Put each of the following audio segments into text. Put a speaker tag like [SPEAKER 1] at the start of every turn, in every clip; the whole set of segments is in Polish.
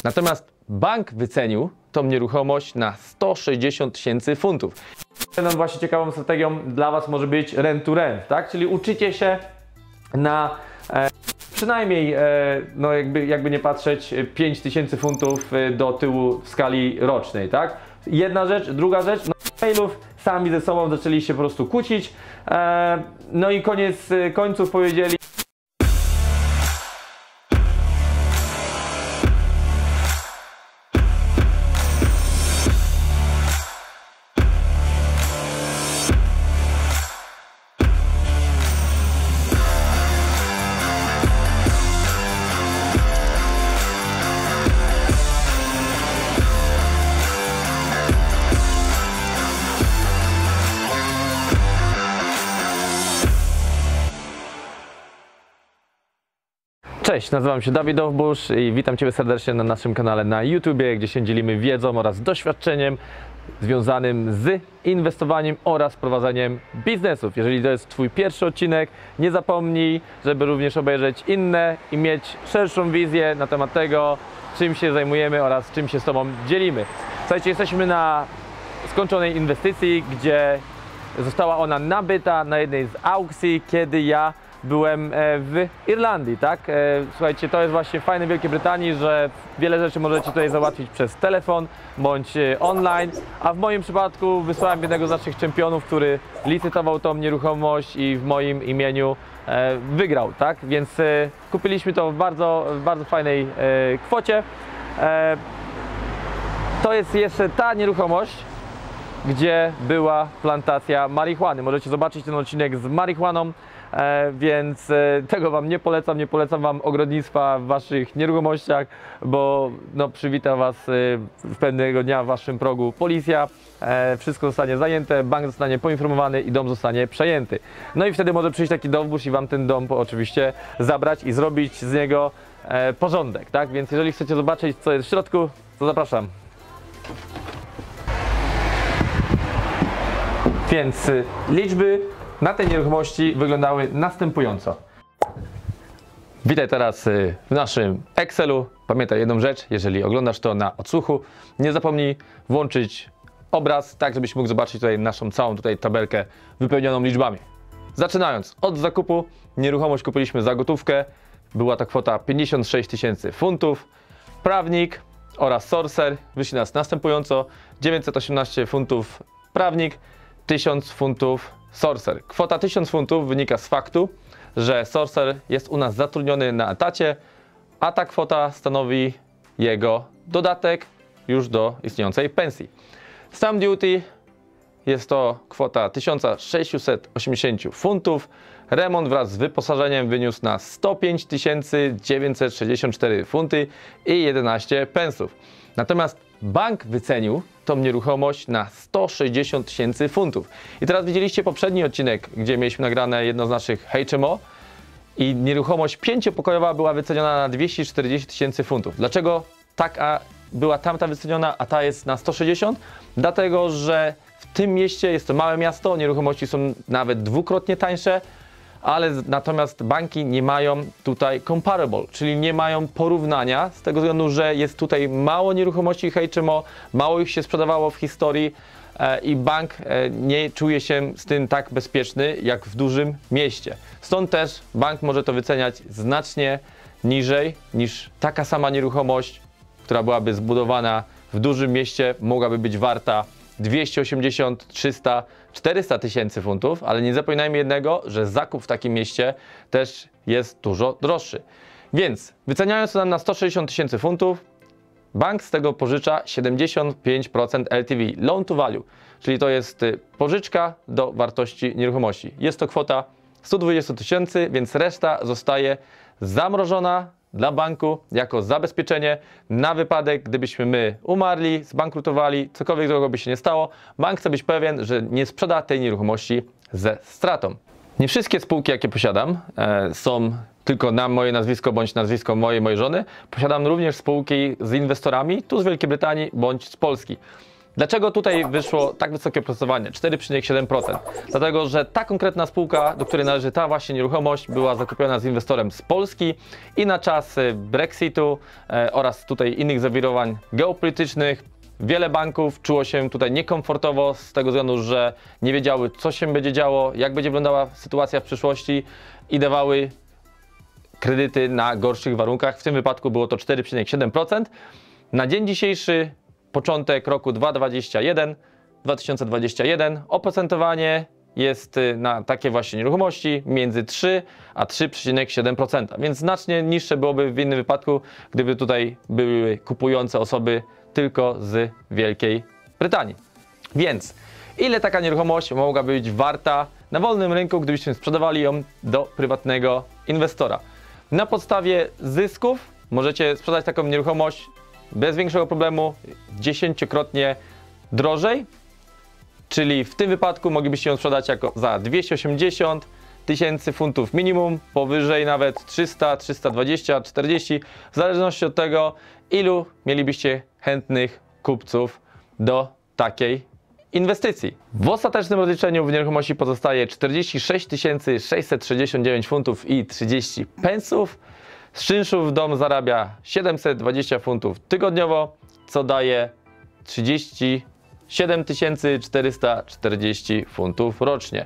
[SPEAKER 1] Natomiast bank wycenił tą nieruchomość na 160 000 funtów. Właśnie ciekawą strategią dla Was może być rent to rent, tak? Czyli uczycie się na przynajmniej, no jakby nie patrzeć, 5000 funtów do tyłu w skali rocznej, tak? Jedna rzecz, druga rzecz, no mailów sami ze sobą zaczęli się po prostu kłócić, no i koniec końców powiedzieli: Cześć, nazywam się Dawid Dowbusz i witam Ciebie serdecznie na naszym kanale na YouTubie, gdzie się dzielimy wiedzą oraz doświadczeniem związanym z inwestowaniem oraz prowadzeniem biznesów. Jeżeli to jest Twój pierwszy odcinek, nie zapomnij, żeby również obejrzeć inne i mieć szerszą wizję na temat tego, czym się zajmujemy oraz czym się z Tobą dzielimy. Słuchajcie, jesteśmy na skończonej inwestycji, gdzie została ona nabyta na jednej z aukcji, kiedy ja byłem w Irlandii, tak? Słuchajcie, to jest właśnie fajne w Wielkiej Brytanii, że wiele rzeczy możecie tutaj załatwić przez telefon bądź online, a w moim przypadku wysłałem jednego z naszych czempionów, który licytował tą nieruchomość i w moim imieniu wygrał, tak? Więc kupiliśmy to w bardzo fajnej kwocie. To jest jeszcze ta nieruchomość, gdzie była plantacja marihuany. Możecie zobaczyć ten odcinek z marihuaną. Więc tego Wam nie polecam Wam ogrodnictwa w Waszych nieruchomościach, bo no, przywita Was pewnego dnia w Waszym progu policja, wszystko zostanie zajęte, bank zostanie poinformowany i dom zostanie przejęty. No i wtedy może przyjść taki dowódz i Wam ten dom oczywiście zabrać i zrobić z niego porządek, tak? Więc jeżeli chcecie zobaczyć, co jest w środku, to zapraszam. Więc liczby na tej nieruchomości wyglądały następująco. Witaj teraz w naszym Excelu. Pamiętaj jedną rzecz, jeżeli oglądasz to na odsłuchu, nie zapomnij włączyć obraz, tak żebyś mógł zobaczyć tutaj naszą całą tabelkę wypełnioną liczbami. Zaczynając od zakupu, nieruchomość kupiliśmy za gotówkę. Była to kwota 56 000 funtów. Prawnik oraz sorcerer wyszli nas następująco: 918 funtów prawnik, 1000 funtów sorcerer. Kwota 1000 funtów wynika z faktu, że sorcerer jest u nas zatrudniony na etacie, a ta kwota stanowi jego dodatek już do istniejącej pensji. Stamp duty jest to kwota 1680 funtów. Remont wraz z wyposażeniem wyniósł na 105 964 funty i 11 pensów. Natomiast bank wycenił tą nieruchomość na 160 000 funtów. I teraz widzieliście poprzedni odcinek, gdzie mieliśmy nagrane jedno z naszych HMO i nieruchomość 5-pokojowa była wyceniona na 240 000 funtów. Dlaczego taka była tamta wyceniona, a ta jest na 160? Dlatego, że w tym mieście jest to małe miasto, nieruchomości są nawet dwukrotnie tańsze, ale natomiast banki nie mają tutaj comparable, czyli nie mają porównania z tego względu, że jest tutaj mało nieruchomości HMO, mało ich się sprzedawało w historii i bank nie czuje się z tym tak bezpieczny jak w dużym mieście. Stąd też bank może to wyceniać znacznie niżej niż taka sama nieruchomość, która byłaby zbudowana w dużym mieście, mogłaby być warta 280, 300, 400 000 funtów, ale nie zapominajmy jednego, że zakup w takim mieście też jest dużo droższy. Więc wyceniając to nam na 160 000 funtów, bank z tego pożycza 75% LTV, loan to value, czyli to jest pożyczka do wartości nieruchomości. Jest to kwota 120 000, więc reszta zostaje zamrożona dla banku jako zabezpieczenie na wypadek, gdybyśmy my umarli, zbankrutowali, cokolwiek złego by się nie stało. Bank chce być pewien, że nie sprzeda tej nieruchomości ze stratą. Nie wszystkie spółki, jakie posiadam, są tylko na moje nazwisko bądź nazwisko mojej żony. Posiadam również spółki z inwestorami tu z Wielkiej Brytanii bądź z Polski. Dlaczego tutaj wyszło tak wysokie oprocentowanie? 4,7%. Dlatego, że ta konkretna spółka, do której należy ta właśnie nieruchomość, była zakupiona z inwestorem z Polski i na czas Brexitu oraz tutaj innych zawirowań geopolitycznych wiele banków czuło się tutaj niekomfortowo z tego względu, że nie wiedziały, co się będzie działo, jak będzie wyglądała sytuacja w przyszłości i dawały kredyty na gorszych warunkach. W tym wypadku było to 4,7%. Na dzień dzisiejszy, początek roku 2021, oprocentowanie jest na takie właśnie nieruchomości między 3 a 3,7%, więc znacznie niższe byłoby w innym wypadku, gdyby tutaj były kupujące osoby tylko z Wielkiej Brytanii. Więc ile taka nieruchomość mogłaby być warta na wolnym rynku, gdybyśmy sprzedawali ją do prywatnego inwestora? Na podstawie zysków możecie sprzedać taką nieruchomość bez większego problemu 10-krotnie drożej, czyli w tym wypadku moglibyście ją sprzedać jako za 280 tysięcy funtów minimum, powyżej nawet 300, 320, 40, w zależności od tego, ilu mielibyście chętnych kupców do takiej inwestycji. W ostatecznym rozliczeniu w nieruchomości pozostaje 46 669 funtów i 30 pensów. Z czynszów dom zarabia 720 funtów tygodniowo, co daje 37 440 funtów rocznie.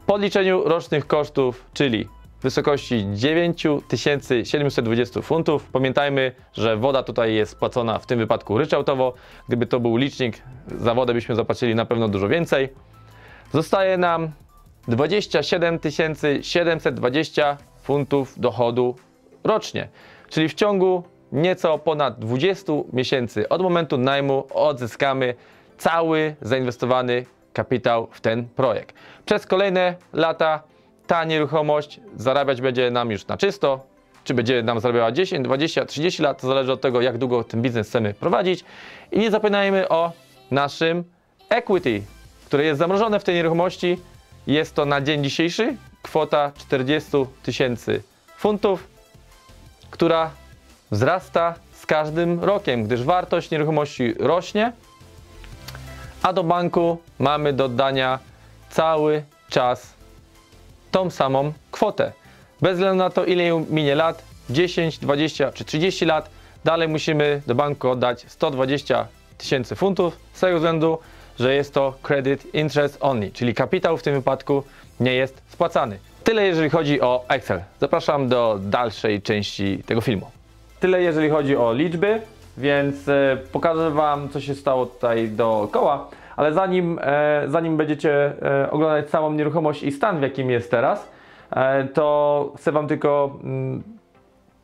[SPEAKER 1] Po odliczeniu rocznych kosztów, czyli w wysokości 9720 funtów, pamiętajmy, że woda tutaj jest płacona w tym wypadku ryczałtowo. Gdyby to był licznik, za wodę byśmy zapłacili na pewno dużo więcej. Zostaje nam 27 720 funtów dochodu rocznie, czyli w ciągu nieco ponad 20 miesięcy od momentu najmu odzyskamy cały zainwestowany kapitał w ten projekt. Przez kolejne lata ta nieruchomość zarabiać będzie nam już na czysto, czy będzie nam zarabiała 10, 20, 30 lat, to zależy od tego, jak długo ten biznes chcemy prowadzić. I nie zapominajmy o naszym equity, które jest zamrożone w tej nieruchomości. Jest to na dzień dzisiejszy kwota 40 tysięcy funtów, która wzrasta z każdym rokiem, gdyż wartość nieruchomości rośnie, a do banku mamy do oddania cały czas tą samą kwotę. Bez względu na to, ile minie lat, 10, 20 czy 30 lat, dalej musimy do banku oddać 120 tysięcy funtów z tego względu, że jest to credit interest only, czyli kapitał w tym wypadku nie jest spłacany. Tyle jeżeli chodzi o Excel. Zapraszam do dalszej części tego filmu. Tyle jeżeli chodzi o liczby, więc pokażę Wam, co się stało tutaj dookoła, ale zanim będziecie oglądać całą nieruchomość i stan, w jakim jest teraz, to chcę Wam tylko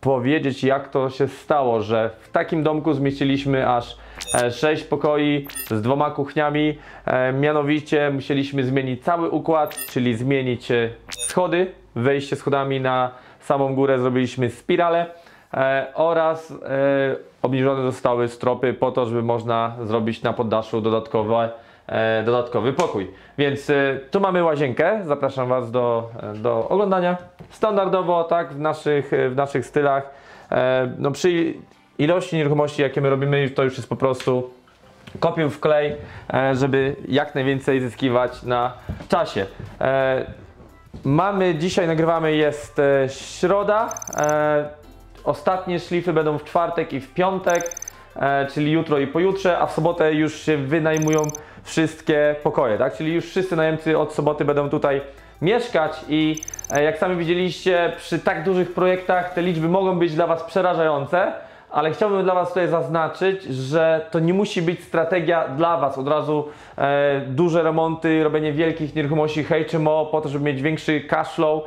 [SPEAKER 1] powiedzieć, jak to się stało, że w takim domku zmieściliśmy aż 6 pokoi z 2 kuchniami. Mianowicie musieliśmy zmienić cały układ, czyli zmienić schody, wejście schodami na samą górę zrobiliśmy spiralę oraz obniżone zostały stropy po to, żeby można zrobić na poddaszu dodatkowy pokój. Więc tu mamy łazienkę, zapraszam Was do oglądania. Standardowo, tak, w naszych stylach. No przy ilości nieruchomości, jakie my robimy, to już jest po prostu kopiuj w klej, żeby jak najwięcej zyskiwać na czasie. Dzisiaj nagrywamy, jest środa. Ostatnie szlify będą w czwartek i w piątek, czyli jutro i pojutrze, a w sobotę już się wynajmują wszystkie pokoje, tak? Czyli już wszyscy najemcy od soboty będą tutaj mieszkać i jak sami widzieliście, przy tak dużych projektach te liczby mogą być dla Was przerażające, ale chciałbym dla Was tutaj zaznaczyć, że to nie musi być strategia dla Was. Od razu duże remonty, robienie wielkich nieruchomości HMO po to, żeby mieć większy cash flow.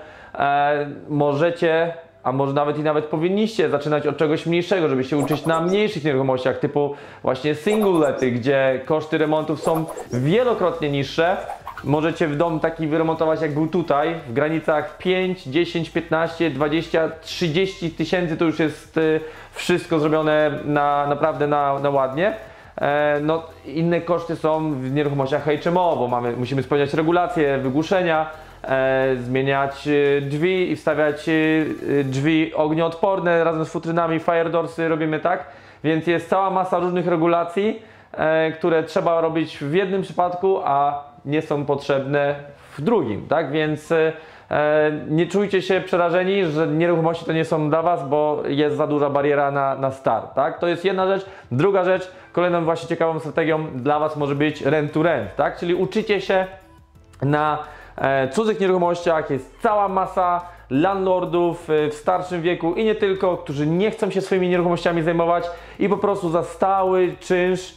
[SPEAKER 1] Możecie, a może nawet powinniście zaczynać od czegoś mniejszego, żeby się uczyć na mniejszych nieruchomościach, typu właśnie single lety, gdzie koszty remontów są wielokrotnie niższe. Możecie w dom taki wyremontować, jak był tutaj, w granicach 5, 10, 15, 20, 30 tysięcy, to już jest wszystko zrobione naprawdę na ładnie. No, inne koszty są w nieruchomościach HMO, bo musimy spełniać regulacje, wygłuszenia, zmieniać drzwi i wstawiać drzwi ognioodporne razem z futrynami, fire doorsy robimy tak, więc jest cała masa różnych regulacji, które trzeba robić w jednym przypadku, a nie są potrzebne w drugim, tak? Więc nie czujcie się przerażeni, że nieruchomości to nie są dla Was, bo jest za duża bariera na start, tak? To jest jedna rzecz. Druga rzecz, kolejną właśnie ciekawą strategią dla Was może być rent to rent, tak? Czyli uczycie się na cudzych nieruchomościach, jest cała masa landlordów w starszym wieku i nie tylko, którzy nie chcą się swoimi nieruchomościami zajmować i po prostu za stały czynsz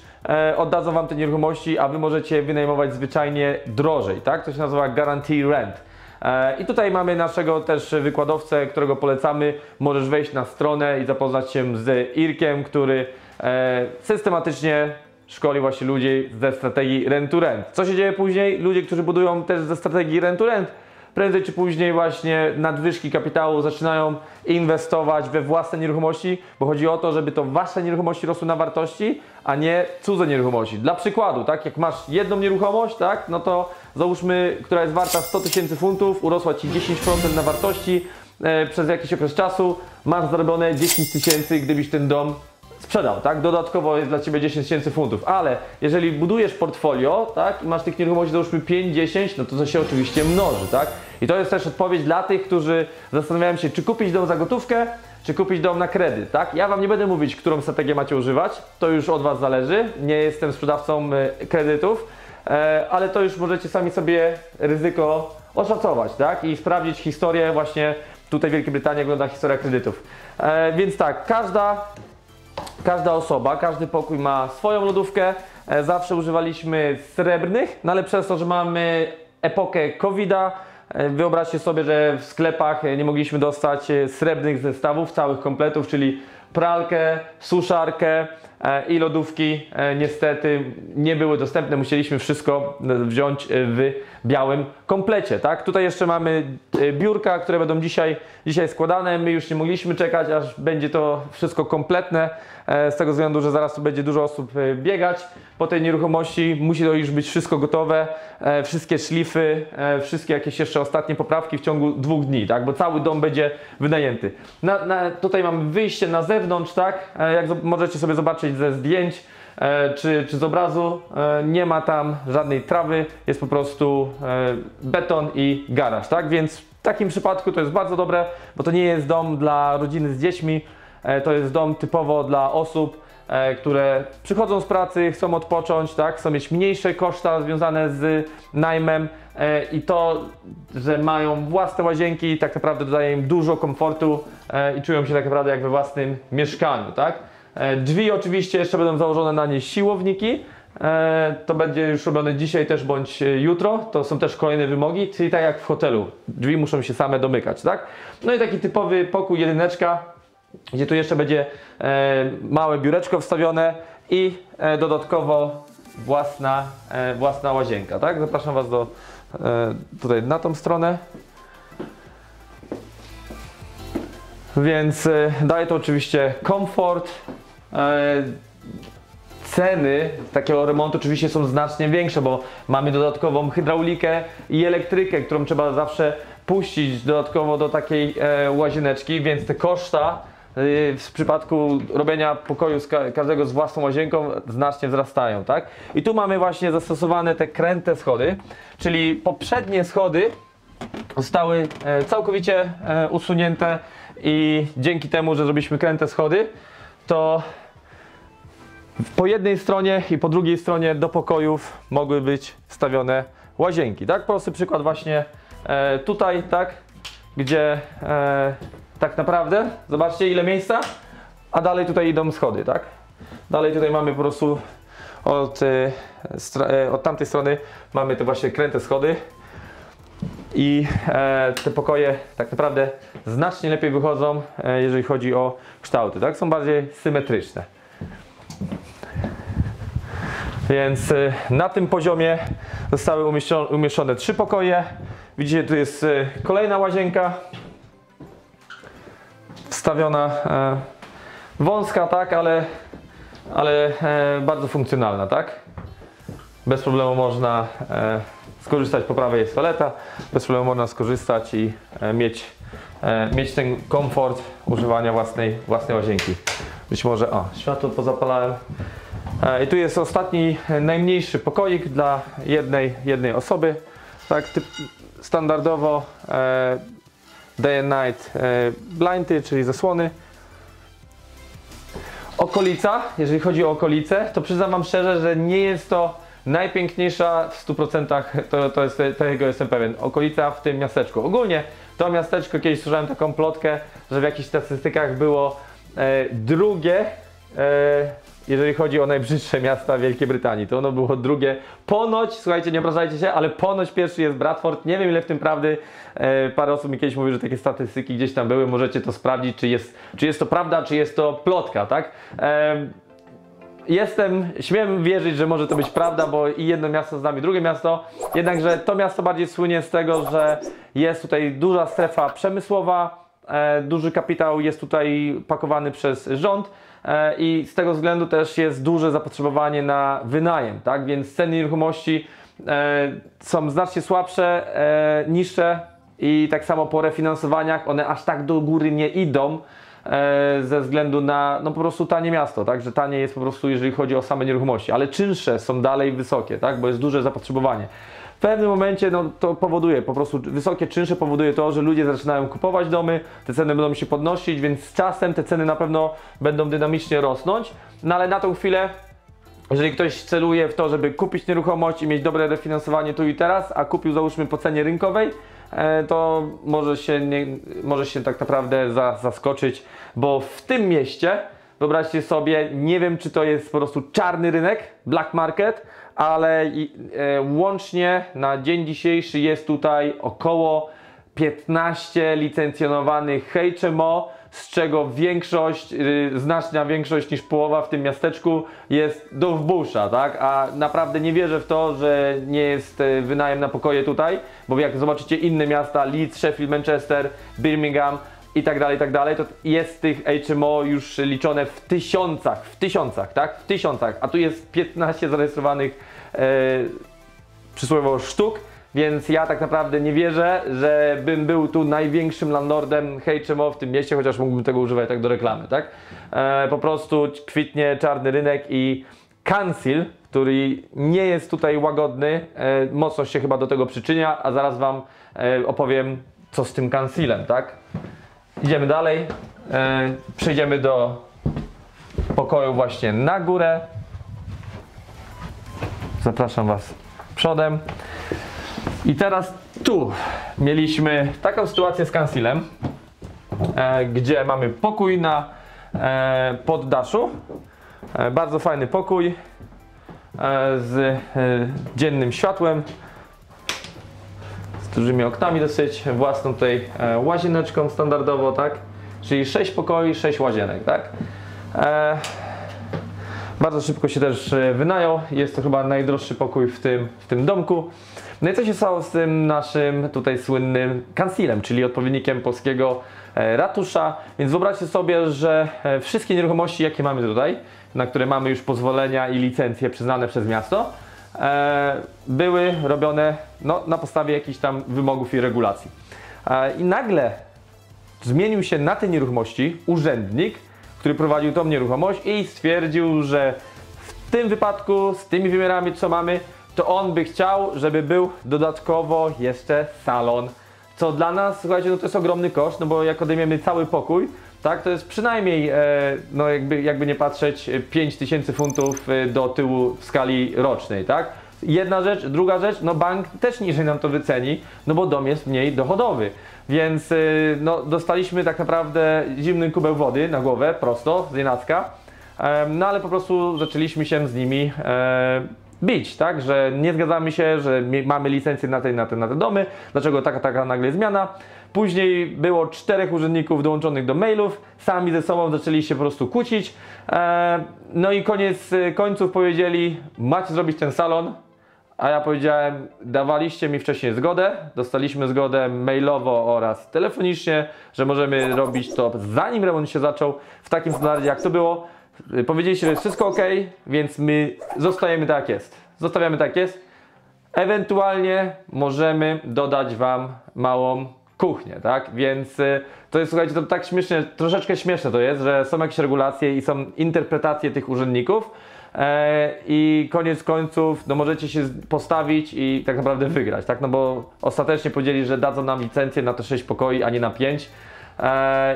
[SPEAKER 1] oddadzą Wam te nieruchomości, a Wy możecie wynajmować zwyczajnie drożej, tak? To się nazywa guarantee rent. I tutaj mamy naszego też wykładowcę, którego polecamy. Możesz wejść na stronę i zapoznać się z Irkiem, który systematycznie szkoli właśnie ludzi ze strategii rent to rent. Co się dzieje później? Ludzie, którzy budują też ze strategii rent to rent, prędzej czy później właśnie nadwyżki kapitału zaczynają inwestować we własne nieruchomości, bo chodzi o to, żeby to Wasze nieruchomości rosły na wartości, a nie cudze nieruchomości. Dla przykładu, tak, jak masz jedną nieruchomość, tak, no to załóżmy, która jest warta 100 000 funtów, urosła Ci 10% na wartości przez jakiś okres czasu, masz zarobione 10 000, gdybyś ten dom sprzedał, tak? Dodatkowo jest dla Ciebie 10 000 funtów, ale jeżeli budujesz portfolio, tak, i masz tych nieruchomości załóżmy 5-10, no to się oczywiście mnoży, tak? I to jest też odpowiedź dla tych, którzy zastanawiają się, czy kupić dom za gotówkę, czy kupić dom na kredyt, tak? Ja Wam nie będę mówić, którą strategię macie używać, to już od Was zależy, nie jestem sprzedawcą kredytów, ale to już możecie sami sobie ryzyko oszacować, tak? I sprawdzić historię właśnie, tutaj w Wielkiej Brytanii wygląda historia kredytów. Więc tak, każda osoba, każdy pokój ma swoją lodówkę. Zawsze używaliśmy srebrnych, no ale przez to, że mamy epokę COVID-a, wyobraźcie sobie, że w sklepach nie mogliśmy dostać srebrnych zestawów, całych kompletów, czyli pralkę, suszarkę i lodówki niestety nie były dostępne. Musieliśmy wszystko wziąć w białym komplecie, tak? Tutaj jeszcze mamy biurka, które będą dzisiaj składane. My już nie mogliśmy czekać, aż będzie to wszystko kompletne, z tego względu, że zaraz tu będzie dużo osób biegać po tej nieruchomości. Musi to już być wszystko gotowe, wszystkie szlify, wszystkie jakieś jeszcze ostatnie poprawki w ciągu 2 dni, tak? Bo cały dom będzie wynajęty. Tutaj mamy wyjście na zewnątrz, tak? Jak możecie sobie zobaczyć ze zdjęć czy z obrazu, nie ma tam żadnej trawy, jest po prostu beton i garaż, tak? Więc w takim przypadku to jest bardzo dobre, bo to nie jest dom dla rodziny z dziećmi, to jest dom typowo dla osób, które przychodzą z pracy, chcą odpocząć, tak? Chcą mieć mniejsze koszta związane z najmem i to, że mają własne łazienki, tak naprawdę dodaje im dużo komfortu i czują się tak naprawdę jak we własnym mieszkaniu, tak? Drzwi oczywiście jeszcze będą założone na nie siłowniki. To będzie już robione dzisiaj też bądź jutro. To są też kolejne wymogi, czyli tak jak w hotelu. Drzwi muszą się same domykać, tak? No i taki typowy pokój jedyneczka, gdzie tu jeszcze będzie małe biureczko wstawione i dodatkowo własna łazienka, tak? Zapraszam Was tutaj na tą stronę. Więc daje to oczywiście komfort. Ceny takiego remontu oczywiście są znacznie większe, bo mamy dodatkową hydraulikę i elektrykę, którą trzeba zawsze puścić dodatkowo do takiej łazieneczki, więc te koszta w przypadku robienia pokoju każdego z własną łazienką znacznie wzrastają, tak? I tu mamy właśnie zastosowane te kręte schody, czyli poprzednie schody zostały całkowicie usunięte i dzięki temu, że zrobiliśmy kręte schody, to po jednej stronie i po drugiej stronie do pokojów mogły być wstawione łazienki, tak? Prosty przykład właśnie tutaj, tak? Gdzie tak naprawdę, zobaczcie ile miejsca, a dalej tutaj idą schody, tak? Dalej tutaj mamy po prostu od tamtej strony mamy te właśnie kręte schody i te pokoje tak naprawdę znacznie lepiej wychodzą, jeżeli chodzi o kształty, tak? Są bardziej symetryczne. Więc na tym poziomie zostały umieszczone 3 pokoje. Widzicie, tu jest kolejna łazienka wstawiona, wąska, tak, ale bardzo funkcjonalna, tak? Bez problemu można skorzystać, po prawej jest toaleta, bez problemu można skorzystać i mieć ten komfort używania własnej łazienki. Być może, światło pozapalałem, I tu jest ostatni, najmniejszy pokoik dla jednej osoby. Tak, standardowo day and night blindy, czyli zasłony. Okolica, jeżeli chodzi o okolice, to przyznam wam szczerze, że nie jest to najpiękniejsza w 100%, tego jestem pewien, okolica w tym miasteczku. Ogólnie to miasteczko, kiedyś słyszałem taką plotkę, że w jakichś statystykach było drugie, jeżeli chodzi o najbrzydsze miasta Wielkiej Brytanii, to ono było drugie. Ponoć, słuchajcie, nie obrażajcie się, ale ponoć pierwszy jest Bradford. Nie wiem, ile w tym prawdy. Parę osób mi kiedyś mówi, że takie statystyki gdzieś tam były. Możecie to sprawdzić, czy jest to prawda, czy jest to plotka, tak? Śmiem wierzyć, że może to być prawda, bo i jedno miasto z nami, drugie miasto. Jednakże to miasto bardziej słynie z tego, że jest tutaj duża strefa przemysłowa, duży kapitał jest tutaj pakowany przez rząd. I z tego względu też jest duże zapotrzebowanie na wynajem, tak? Więc ceny nieruchomości są znacznie słabsze, niższe i tak samo po refinansowaniach one aż tak do góry nie idą ze względu na no po prostu tanie miasto, tak? Że tanie jest po prostu, jeżeli chodzi o same nieruchomości, ale czynsze są dalej wysokie, tak? Bo jest duże zapotrzebowanie. W pewnym momencie no, to powoduje, po prostu wysokie czynsze powoduje to, że ludzie zaczynają kupować domy, te ceny będą się podnosić, więc z czasem te ceny na pewno będą dynamicznie rosnąć. No ale na tą chwilę, jeżeli ktoś celuje w to, żeby kupić nieruchomość i mieć dobre refinansowanie tu i teraz, a kupił załóżmy po cenie rynkowej, to może się tak naprawdę zaskoczyć, bo w tym mieście, wyobraźcie sobie, nie wiem czy to jest po prostu czarny rynek, black market, ale łącznie na dzień dzisiejszy jest tutaj około 15 licencjonowanych HMO, z czego większość, znaczna większość niż połowa w tym miasteczku jest do wbusza, tak? A naprawdę nie wierzę w to, że nie jest wynajem na pokoje tutaj, bo jak zobaczycie inne miasta, Leeds, Sheffield, Manchester, Birmingham i tak dalej, to jest tych HMO już liczone w tysiącach, tak? W tysiącach, a tu jest 15 zarejestrowanych przysłowiowo sztuk, więc ja tak naprawdę nie wierzę, że bym był tu największym landlordem HMO w tym mieście, chociaż mógłbym tego używać tak do reklamy, tak? Po prostu kwitnie czarny rynek i Council, który nie jest tutaj łagodny, mocno się chyba do tego przyczynia, a zaraz wam opowiem, co z tym Councilem, tak? Idziemy dalej, przejdziemy do pokoju właśnie na górę. Zapraszam was przodem. I teraz tu mieliśmy taką sytuację z Councilem, gdzie mamy pokój na poddaszu. Bardzo fajny pokój z dziennym światłem, z dużymi oknami dosyć, własną tutaj łazieneczką standardowo, tak? Czyli 6 pokoi, 6 łazienek, tak? Bardzo szybko się też wynajął. Jest to chyba najdroższy pokój w tym domku. No i co się stało z tym naszym tutaj słynnym Councilem, czyli odpowiednikiem polskiego ratusza. Więc wyobraźcie sobie, że wszystkie nieruchomości, jakie mamy tutaj, na które mamy już pozwolenia i licencje przyznane przez miasto, były robione no, na podstawie jakichś tam wymogów i regulacji. I nagle zmienił się na tej nieruchomości urzędnik, który prowadził tą nieruchomość i stwierdził, że w tym wypadku z tymi wymiarami, co mamy, to on by chciał, żeby był dodatkowo jeszcze salon. Co dla nas, słuchajcie, no to jest ogromny koszt, no bo jak odejmiemy cały pokój, tak, to jest przynajmniej, no jakby nie patrzeć, 5000 funtów do tyłu w skali rocznej, tak? Jedna rzecz, druga rzecz, no bank też niżej nam to wyceni, no bo dom jest mniej dochodowy. Więc no, dostaliśmy tak naprawdę zimny kubeł wody na głowę, prosto, z nienacka. No ale po prostu zaczęliśmy się z nimi bić, tak? Że nie zgadzamy się, że mamy licencję na te domy, dlaczego taka nagle zmiana. Później było 4 urzędników dołączonych do mailów, sami ze sobą zaczęli się po prostu kłócić. No i koniec końców powiedzieli, macie zrobić ten salon. A ja powiedziałem, dawaliście mi wcześniej zgodę, dostaliśmy zgodę mailowo oraz telefonicznie, że możemy robić to zanim remont się zaczął, w takim standardzie jak to było. Powiedzieliście, że jest wszystko ok, więc my zostajemy tak jak jest. Zostawiamy tak jak jest. Ewentualnie możemy dodać wam małą kuchnię, tak? Więc to jest, słuchajcie, to tak śmiesznie, troszeczkę śmieszne to jest, że są jakieś regulacje i są interpretacje tych urzędników. i koniec końców no możecie się postawić i tak naprawdę wygrać, tak? No bo ostatecznie powiedzieli, że dadzą nam licencję na te 6 pokoi, a nie na 5.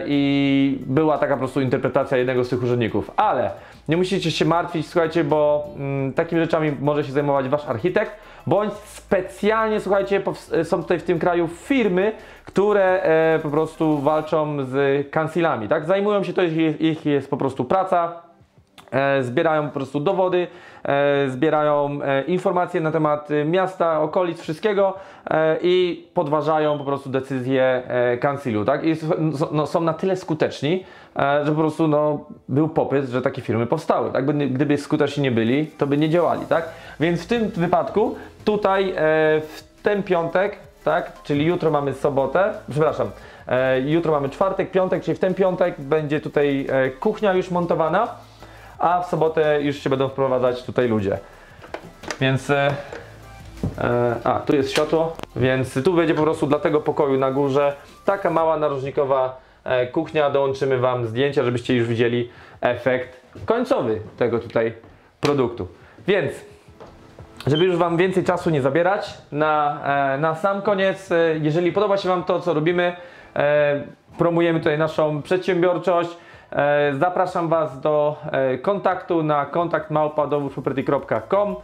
[SPEAKER 1] I była taka po prostu interpretacja jednego z tych urzędników, ale nie musicie się martwić, słuchajcie, bo takimi rzeczami może się zajmować wasz architekt, bądź specjalnie, słuchajcie, są tutaj w tym kraju firmy, które po prostu walczą z kancelami, tak? Zajmują się, to ich jest po prostu praca. Zbierają po prostu dowody, zbierają informacje na temat miasta, okolic, wszystkiego i podważają po prostu decyzję kancelu, tak? I są na tyle skuteczni, że po prostu był popyt, że takie firmy powstały, tak? Gdyby skuteczni nie byli, to by nie działali, tak? Więc w tym wypadku tutaj w ten piątek, tak? Czyli jutro mamy sobotę, przepraszam, jutro mamy czwartek, piątek, czyli w ten piątek będzie tutaj kuchnia już montowana, a w sobotę już się będą wprowadzać tutaj ludzie. Więc tu jest światło, więc tu będzie po prostu dla tego pokoju na górze taka mała narożnikowa kuchnia. Dołączymy wam zdjęcia, żebyście już widzieli efekt końcowy tego tutaj produktu. Więc żeby już wam więcej czasu nie zabierać, na sam koniec, jeżeli podoba się wam to, co robimy, promujemy tutaj naszą przedsiębiorczość. Zapraszam was do kontaktu na kontakt@dowódproperty.com.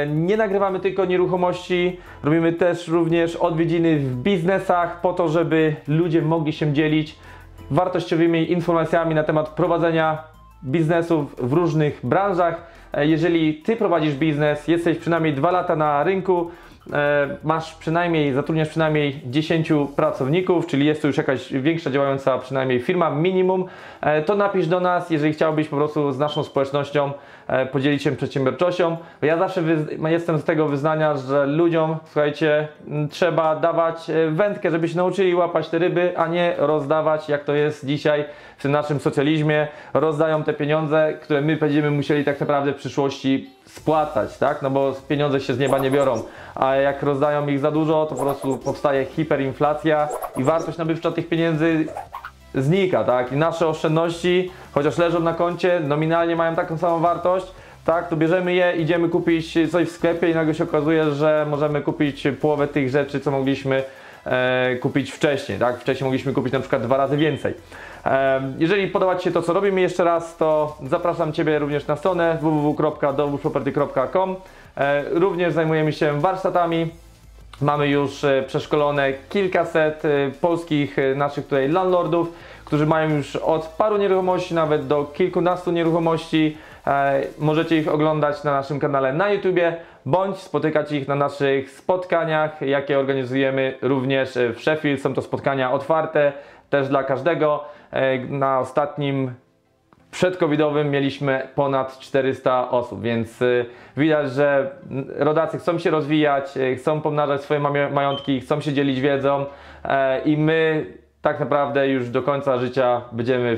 [SPEAKER 1] Nie nagrywamy tylko nieruchomości, robimy też również odwiedziny w biznesach po to, żeby ludzie mogli się dzielić wartościowymi informacjami na temat prowadzenia biznesów w różnych branżach. Jeżeli ty prowadzisz biznes, jesteś przynajmniej 2 lata na rynku, zatrudniasz przynajmniej 10 pracowników, czyli jest to już jakaś większa działająca przynajmniej firma, minimum, to napisz do nas, jeżeli chciałbyś po prostu z naszą społecznością podzielić się przedsiębiorczością. Ja zawsze jestem z tego wyznania, że ludziom, słuchajcie, trzeba dawać wędkę, żeby się nauczyli łapać te ryby, a nie rozdawać, jak to jest dzisiaj w tym naszym socjalizmie. Rozdają te pieniądze, które my będziemy musieli tak naprawdę w przyszłości spłacać, tak? No bo pieniądze się z nieba nie biorą, a jak rozdają ich za dużo, to po prostu powstaje hiperinflacja i wartość nabywcza tych pieniędzy znika, tak? I nasze oszczędności, chociaż leżą na koncie, nominalnie mają taką samą wartość, tak? To bierzemy je, idziemy kupić coś w sklepie i nagle się okazuje, że możemy kupić połowę tych rzeczy, co mogliśmy kupić wcześniej, tak? Wcześniej mogliśmy kupić na przykład 2 razy więcej. Jeżeli podoba ci się to, co robimy jeszcze raz, to zapraszam ciebie również na stronę www.dowódproperty.com. Również zajmujemy się warsztatami. Mamy już przeszkolone kilkaset polskich naszych tutaj landlordów, którzy mają już od paru nieruchomości nawet do kilkunastu nieruchomości. Możecie ich oglądać na naszym kanale na YouTubie, bądź spotykać ich na naszych spotkaniach, jakie organizujemy również w Sheffield. Są to spotkania otwarte też dla każdego. Na ostatnim przedcovidowym mieliśmy ponad 400 osób, więc widać, że rodacy chcą się rozwijać, chcą pomnażać swoje majątki, chcą się dzielić wiedzą i my tak naprawdę już do końca życia będziemy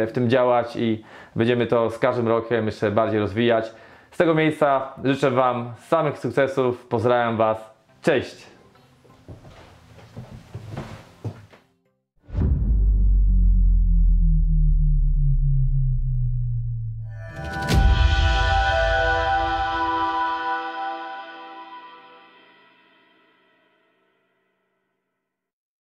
[SPEAKER 1] w tym działać i będziemy to z każdym rokiem jeszcze bardziej rozwijać. Z tego miejsca życzę wam samych sukcesów, pozdrawiam was, cześć!